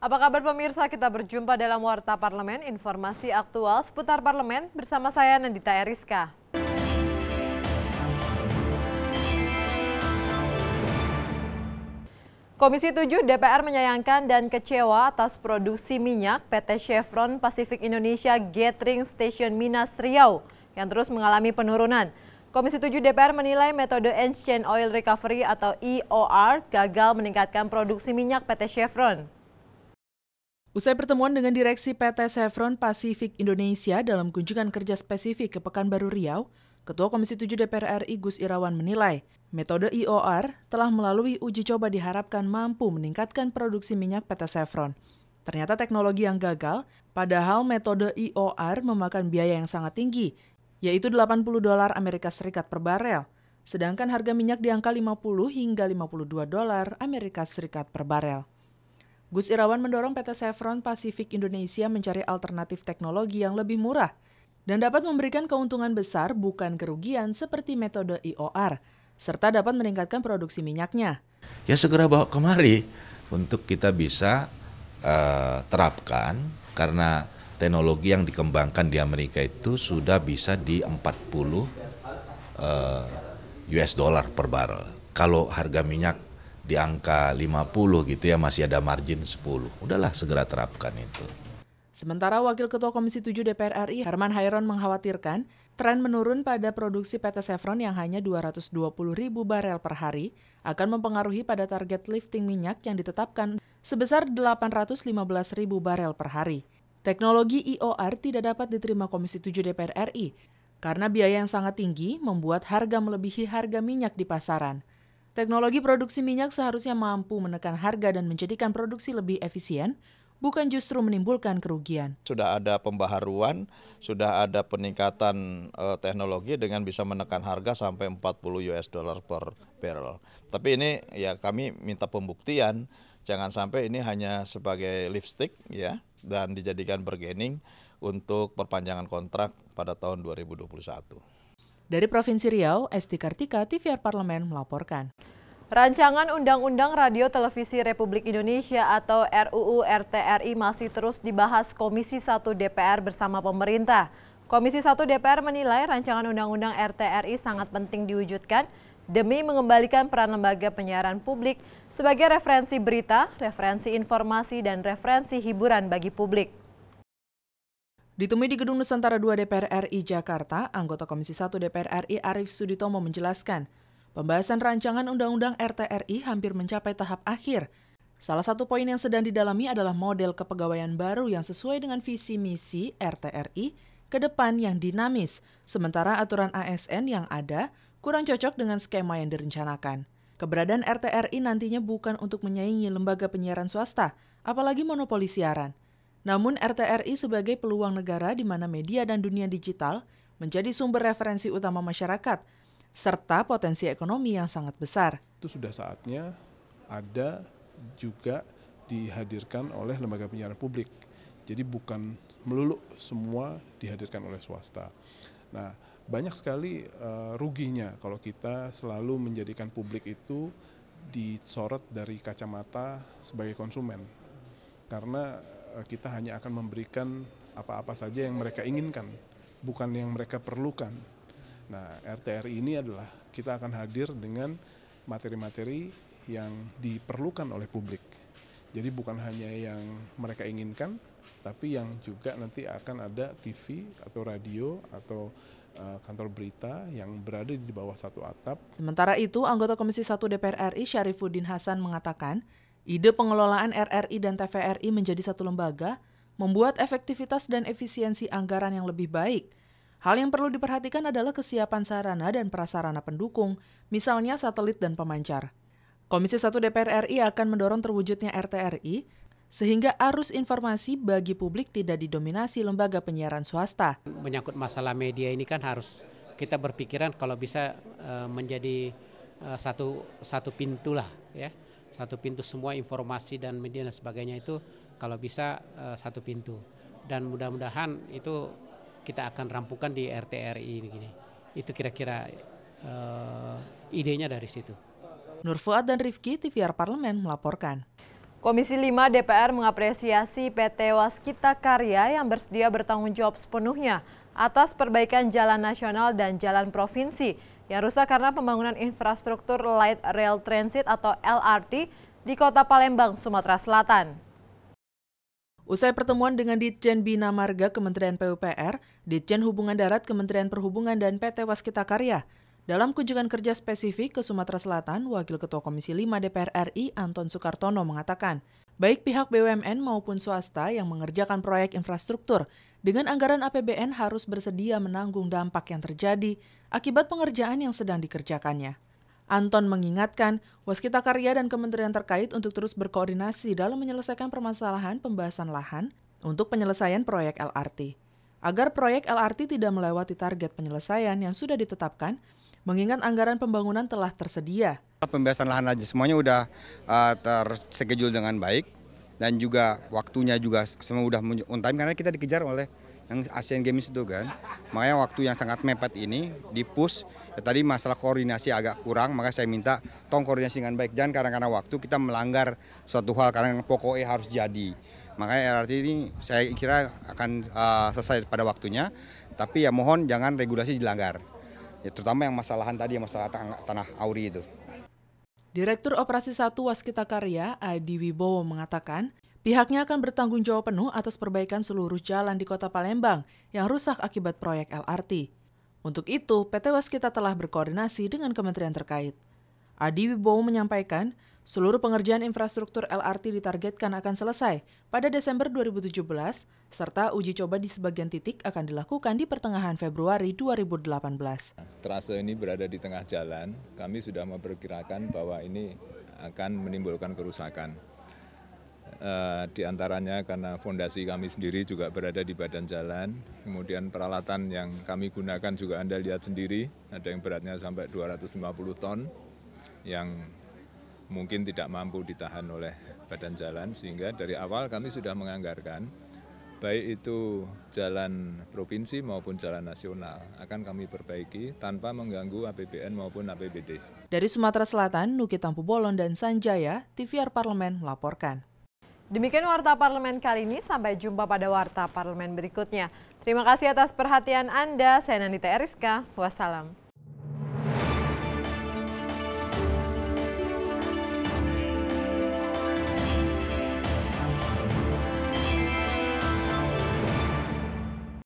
Apa kabar pemirsa? Kita berjumpa dalam Warta Parlemen, informasi aktual seputar parlemen bersama saya Nandita Eriska. Komisi 7 DPR menyayangkan dan kecewa atas produksi minyak PT Chevron Pacific Indonesia Gathering Station Minas Riau yang terus mengalami penurunan. Komisi 7 DPR menilai metode Ancient Oil Recovery atau EOR gagal meningkatkan produksi minyak PT Chevron. Usai pertemuan dengan direksi PT Chevron Pacific Indonesia dalam kunjungan kerja spesifik ke Pekanbaru Riau, Ketua Komisi 7 DPR RI Gus Irawan menilai metode EOR telah melalui uji coba diharapkan mampu meningkatkan produksi minyak PT Chevron. Ternyata teknologi yang gagal, padahal metode EOR memakan biaya yang sangat tinggi, yaitu $80 Amerika Serikat per barel, sedangkan harga minyak di angka $50 hingga $52 Amerika Serikat per barel. Gus Irawan mendorong PT Chevron Pacific Indonesia mencari alternatif teknologi yang lebih murah dan dapat memberikan keuntungan besar bukan kerugian seperti metode EOR, serta dapat meningkatkan produksi minyaknya. Ya segera bawa kemari untuk kita bisa terapkan karena teknologi yang dikembangkan di Amerika itu sudah bisa di 40 US dollar per barrel. Kalau harga minyak di angka 50 gitu ya masih ada margin 10. Udahlah segera terapkan itu. Sementara Wakil Ketua Komisi 7 DPR RI Herman Hairon mengkhawatirkan tren menurun pada produksi PT Chevron yang hanya 220.000 barel per hari akan mempengaruhi pada target lifting minyak yang ditetapkan sebesar 815.000 barel per hari. Teknologi EOR tidak dapat diterima Komisi 7 DPR RI karena biaya yang sangat tinggi membuat harga melebihi harga minyak di pasaran. Teknologi produksi minyak seharusnya mampu menekan harga dan menjadikan produksi lebih efisien, bukan justru menimbulkan kerugian. Sudah ada pembaharuan, sudah ada peningkatan teknologi dengan bisa menekan harga sampai 40 US dollar per barrel. Tapi ini ya kami minta pembuktian, jangan sampai ini hanya sebagai lipstick ya dan dijadikan bargaining untuk perpanjangan kontrak pada tahun 2021. Dari Provinsi Riau, Esti Kartika, TVR Parlemen melaporkan. Rancangan Undang-Undang Radio Televisi Republik Indonesia atau RUU RTRI masih terus dibahas Komisi 1 DPR bersama pemerintah. Komisi 1 DPR menilai rancangan Undang-Undang RTRI sangat penting diwujudkan demi mengembalikan peran lembaga penyiaran publik sebagai referensi berita, referensi informasi, dan referensi hiburan bagi publik. Ditemui di Gedung Nusantara 2 DPR RI Jakarta, anggota Komisi 1 DPR RI Arief Suditomo menjelaskan, pembahasan rancangan Undang-Undang RTRI hampir mencapai tahap akhir. Salah satu poin yang sedang didalami adalah model kepegawaian baru yang sesuai dengan visi misi RTRI ke depan yang dinamis, sementara aturan ASN yang ada kurang cocok dengan skema yang direncanakan. Keberadaan RTRI nantinya bukan untuk menyaingi lembaga penyiaran swasta, apalagi monopoli siaran. Namun RTRI sebagai peluang negara di mana media dan dunia digital menjadi sumber referensi utama masyarakat, serta potensi ekonomi yang sangat besar. Itu sudah saatnya ada juga dihadirkan oleh lembaga penyiaran publik. Jadi bukan melulu semua dihadirkan oleh swasta. Nah, banyak sekali ruginya kalau kita selalu menjadikan publik itu disorot dari kacamata sebagai konsumen. Karena kita hanya akan memberikan apa-apa saja yang mereka inginkan, bukan yang mereka perlukan. Nah, RTRI ini adalah kita akan hadir dengan materi-materi yang diperlukan oleh publik. Jadi bukan hanya yang mereka inginkan, tapi yang juga nanti akan ada TV atau radio atau kantor berita yang berada di bawah satu atap. Sementara itu, anggota Komisi 1 DPR RI Syarifuddin Hasan mengatakan, ide pengelolaan RRI dan TVRI menjadi satu lembaga membuat efektivitas dan efisiensi anggaran yang lebih baik. Hal yang perlu diperhatikan adalah kesiapan sarana dan prasarana pendukung, misalnya satelit dan pemancar. Komisi 1 DPR RI akan mendorong terwujudnya RTRI, sehingga arus informasi bagi publik tidak didominasi lembaga penyiaran swasta. Menyangkut masalah media ini kan harus kita berpikiran kalau bisa menjadi satu pintu lah ya. Satu pintu semua informasi dan media dan sebagainya itu kalau bisa satu pintu. Dan mudah-mudahan itu kita akan rampukan di RTRI ini. Itu kira-kira idenya dari situ. Nur Fuad dan Rifki, TVR Parlemen melaporkan. Komisi 5 DPR mengapresiasi PT Waskita Karya yang bersedia bertanggung jawab sepenuhnya atas perbaikan jalan nasional dan jalan provinsi yang rusak karena pembangunan infrastruktur Light Rail Transit atau LRT di Kota Palembang, Sumatera Selatan. Usai pertemuan dengan Ditjen Bina Marga Kementerian PUPR, Ditjen Hubungan Darat Kementerian Perhubungan dan PT Waskita Karya, dalam kunjungan kerja spesifik ke Sumatera Selatan, Wakil Ketua Komisi 5 DPR RI Anton Sukartono mengatakan, baik pihak BUMN maupun swasta yang mengerjakan proyek infrastruktur dengan anggaran APBN harus bersedia menanggung dampak yang terjadi akibat pengerjaan yang sedang dikerjakannya. Anton mengingatkan, Waskita Karya dan kementerian terkait untuk terus berkoordinasi dalam menyelesaikan permasalahan pembahasan lahan untuk penyelesaian proyek LRT. Agar proyek LRT tidak melewati target penyelesaian yang sudah ditetapkan, mengingat anggaran pembangunan telah tersedia. Pembebasan lahan aja semuanya udah terschedule dengan baik dan juga waktunya juga semua udah on time karena kita dikejar oleh yang Asian Games itu kan. Makanya waktu yang sangat mepet ini di-push. Ya, tadi masalah koordinasi agak kurang, maka saya minta tolong koordinasi dengan baik. Jangan karena waktu kita melanggar suatu hal karena pokoknya harus jadi. Makanya LRT ini saya kira akan selesai pada waktunya, tapi ya mohon jangan regulasi dilanggar. Ya, terutama yang masalahan tadi, masalah tanah auri itu. Direktur Operasi 1 Waskita Karya, Adi Wibowo mengatakan, pihaknya akan bertanggung jawab penuh atas perbaikan seluruh jalan di Kota Palembang yang rusak akibat proyek LRT. Untuk itu, PT Waskita telah berkoordinasi dengan kementerian terkait. Adi Wibowo menyampaikan, seluruh pengerjaan infrastruktur LRT ditargetkan akan selesai pada Desember 2017, serta uji coba di sebagian titik akan dilakukan di pertengahan Februari 2018. Trase ini berada di tengah jalan, kami sudah memperkirakan bahwa ini akan menimbulkan kerusakan. Di antaranya karena fondasi kami sendiri juga berada di badan jalan, kemudian peralatan yang kami gunakan juga Anda lihat sendiri, ada yang beratnya sampai 250 ton, yang mungkin tidak mampu ditahan oleh badan jalan, sehingga dari awal kami sudah menganggarkan baik itu jalan provinsi maupun jalan nasional akan kami perbaiki tanpa mengganggu APBN maupun APBD. Dari Sumatera Selatan, Nuki Tampu Bolon dan Sanjaya, TVR Parlemen melaporkan. Demikian Warta Parlemen kali ini, sampai jumpa pada Warta Parlemen berikutnya. Terima kasih atas perhatian Anda, saya Nandita Eriska, wassalam.